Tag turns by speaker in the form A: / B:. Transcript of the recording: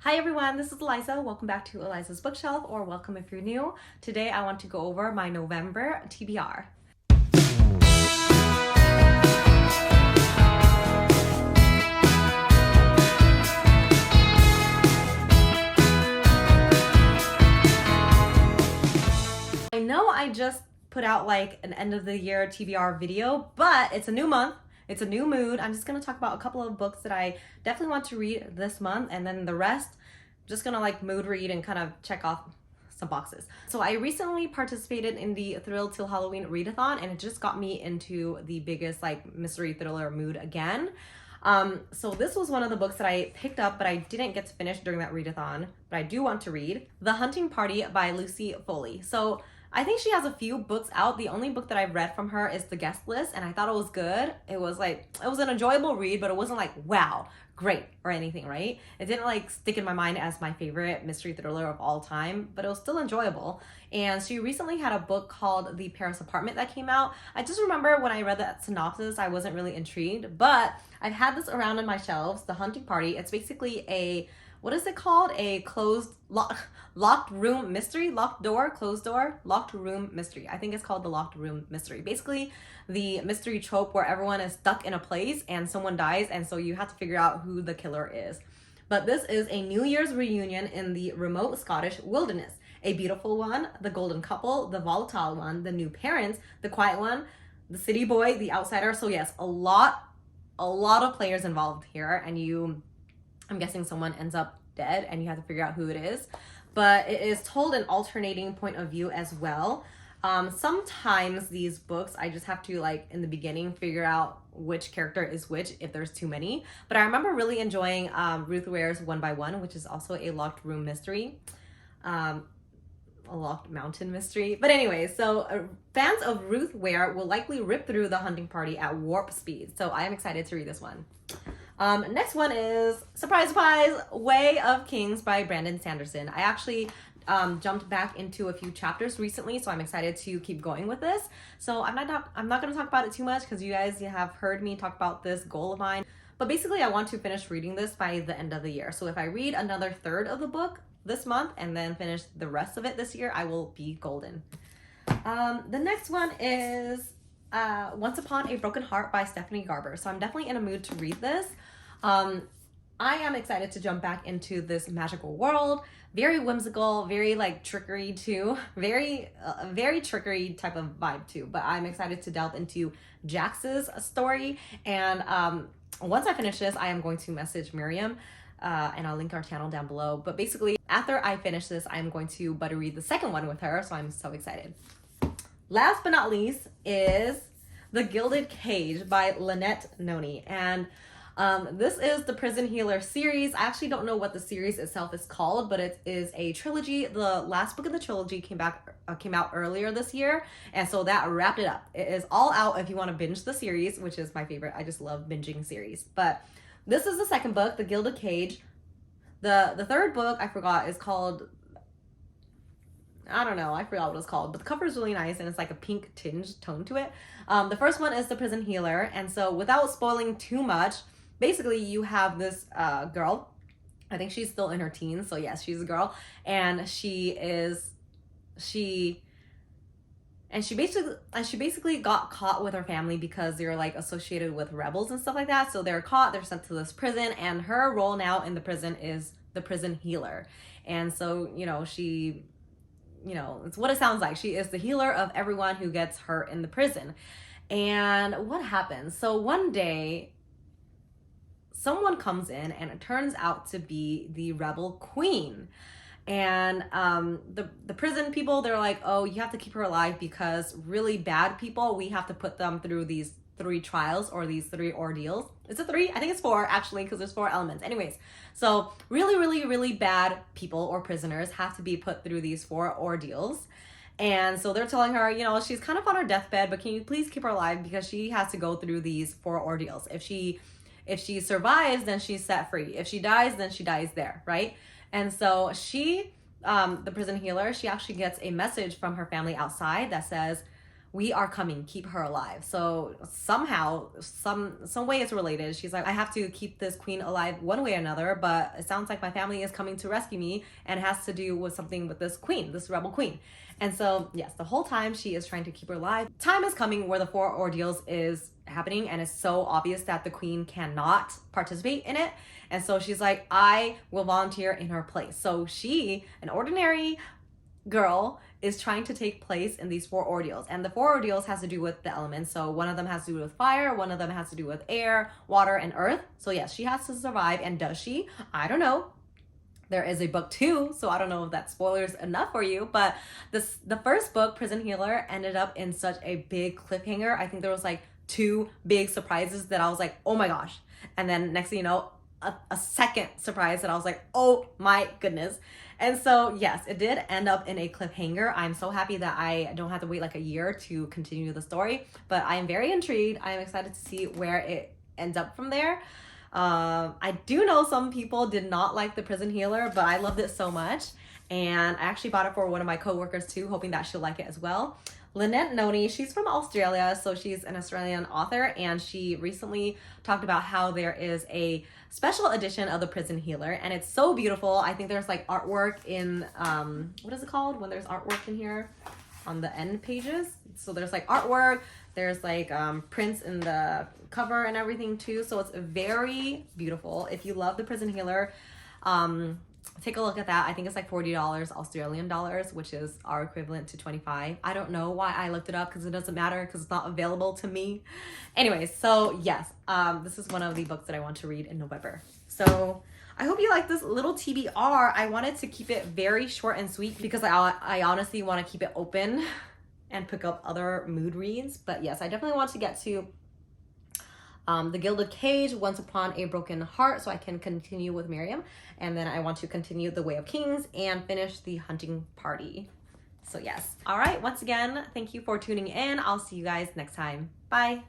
A: Hi everyone, this is Eliza. Welcome back to Eliza's Bookshelf, or welcome if you're new. Today I want to go over my November TBR. I know I just put out like an end of the year TBR video, but it's a new month. It's a new mood. I'm just gonna talk about a couple of books that I definitely want to read this month, and then the rest, I'm just gonna like mood read and kind of check off some boxes. So I recently participated in the Thrill Till Halloween readathon, and it just got me into the biggest like mystery thriller mood again. So this was one of the books that I picked up, but I didn't get to finish during that readathon, but I do want to read. The Hunting Party by Lucy Foley. So I think she has a few books out. The only book that I've read from her is The Guest List, and I thought it was good. It was an enjoyable read, but it wasn't like, wow, great or anything, right? It didn't like stick in my mind as my favorite mystery thriller of all time, but it was still enjoyable. And she recently had a book called The Paris Apartment that came out. I just remember when I read that synopsis, I wasn't really intrigued, but I've had this around on my shelves, The Hunting Party. It's basically a, what is it called? A locked room mystery, locked door, closed door, locked room mystery. I think it's called the locked room mystery. Basically, the mystery trope where everyone is stuck in a place and someone dies, and so you have to figure out who the killer is. But this is a New Year's reunion in the remote Scottish wilderness. A beautiful one, the golden couple, the volatile one, the new parents, the quiet one, the city boy, the outsider. So yes, a lot of players involved here, and I'm guessing someone ends up dead and you have to figure out who it is. But it is told an alternating point of view as well. Sometimes these books, I just have to like in the beginning figure out which character is which if there's too many. But I remember really enjoying Ruth Ware's One by One, which is also a locked room mystery. A locked mountain mystery. But anyway, so fans of Ruth Ware will likely rip through The Hunting Party at warp speed. So I am excited to read this one. Next one is, surprise, surprise, Way of Kings by Brandon Sanderson. I actually jumped back into a few chapters recently, so I'm excited to keep going with this. So I'm not going to talk about it too much because you guys have heard me talk about this goal of mine. But basically, I want to finish reading this by the end of the year. So if I read another third of the book this month and then finish the rest of it this year, I will be golden. The next one is Once Upon a Broken Heart by Stephanie Garber. So I'm definitely in a mood to read this. I am excited to jump back into this magical world. Very whimsical, very like trickery too. Very trickery type of vibe too. But I'm excited to delve into Jax's story. And once I finish this, I am going to message Miriam. And I'll link our channel down below. But basically, after I finish this, I'm going to buddy read the second one with her. So I'm so excited. Last but not least is The Gilded Cage by Lynette Noni. And this is the Prison Healer series. I actually don't know what the series itself is called, but it is a trilogy. The last book of the trilogy came out earlier this year, and so that wrapped it up. It is all out if you want to binge the series, which is my favorite. I just love binging series. But this is the second book, The Gilded Cage. The third book, I forgot, is called, I don't know, I forgot what it's called, but the cover is really nice and it's like a pink tinge tone to it. The first one is The Prison Healer, and so without spoiling too much, basically you have this girl, I think she's still in her teens, so yes, she's a girl, and she basically got caught with her family because they're like associated with rebels and stuff like that. So they're caught, they're sent to this prison, and her role now in the prison is the prison healer. And so, it's what it sounds like. She is the healer of everyone who gets hurt in the prison. And what happens? So one day, someone comes in and it turns out to be the rebel queen. And the prison people, they're like, oh, you have to keep her alive because really bad people, we have to put them through these 3 trials or these 3 ordeals. Is it 3? I think it's 4 actually, because there's 4 elements. Anyways, so really bad people or prisoners have to be put through these 4 ordeals. And so they're telling her, she's kind of on her deathbed, but can you please keep her alive because she has to go through these 4 ordeals. If she survives, then she's set free. If she dies, then she dies there, right? And so she, the prison healer, she actually gets a message from her family outside that says, we are coming, keep her alive. So somehow, some way it's related. She's like, I have to keep this queen alive one way or another, but it sounds like my family is coming to rescue me, and it has to do with something with this queen, this rebel queen. And so yes, the whole time she is trying to keep her alive. Time is coming where the 4 ordeals is happening, and it's so obvious that the queen cannot participate in it. And so she's like, I will volunteer in her place. So she, an ordinary girl, is trying to take place in these 4 ordeals, and the 4 ordeals has to do with the elements. So one of them has to do with fire, one of them has to do with air, water, and earth. So yes, she has to survive. And does she? I don't know. There is a book 2, so I don't know if that spoilers enough for you, but the first book, Prison Healer, ended up in such a big cliffhanger. I think there was like 2 big surprises that I was like, oh my gosh. And then next thing you know, a second surprise that I was like, oh my goodness. And so yes, it did end up in a cliffhanger. I'm so happy that I don't have to wait like a year to continue the story, but I am very intrigued. I am excited to see where it ends up from there. I do know some people did not like the Prison Healer, but I loved it so much. And I actually bought it for one of my coworkers too, hoping that she'll like it as well. Lynette Noni, she's from Australia, so she's an Australian author, and she recently talked about how there is a special edition of the Prison Healer, and it's so beautiful. I think there's like artwork in, what is it called when there's artwork in here? On the end pages. So there's like artwork, there's like prints in the cover and everything too. So it's very beautiful. If you love the Prison Healer, take a look at that. I think it's like $40 Australian dollars, which is our equivalent to 25. I don't know why I looked it up, because it doesn't matter, because it's not available to me. Anyways, so yes, this is one of the books that I want to read in November. So I hope you like this little TBR. I wanted to keep it very short and sweet because I honestly want to keep it open and pick up other mood reads. But yes, I definitely want to get to The Gilded Cage, Once Upon a Broken Heart, so I can continue with Miriam. And then I want to continue The Way of Kings and finish The Hunting Party. So yes. All right, once again, thank you for tuning in. I'll see you guys next time. Bye.